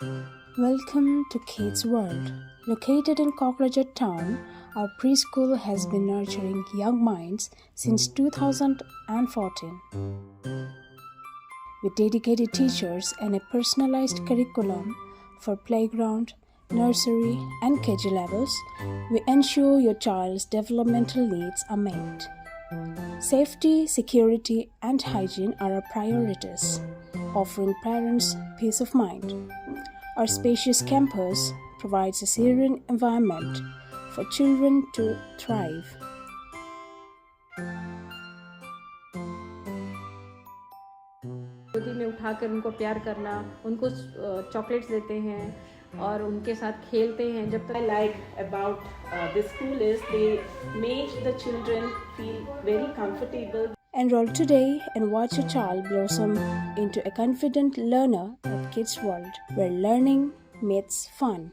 Welcome to Kids World. Located in Kokrajhar town, our preschool has been nurturing young minds since 2014. With dedicated teachers and a personalized curriculum for playground, nursery, and KG levels, we ensure your child's developmental needs are met. Safety, security, and hygiene are our priorities, offering parents peace of mind. Our spacious campus provides a serene environment for children to thrive. गोदी में उठाकर उनको प्यार करना, उनको chocolates देते हैं और उनके साथ खेलते हैं जब तक. I like about this school is they make the children feel very comfortable. Enroll today and watch your child blossom into a confident learner at Kids World, where learning meets fun.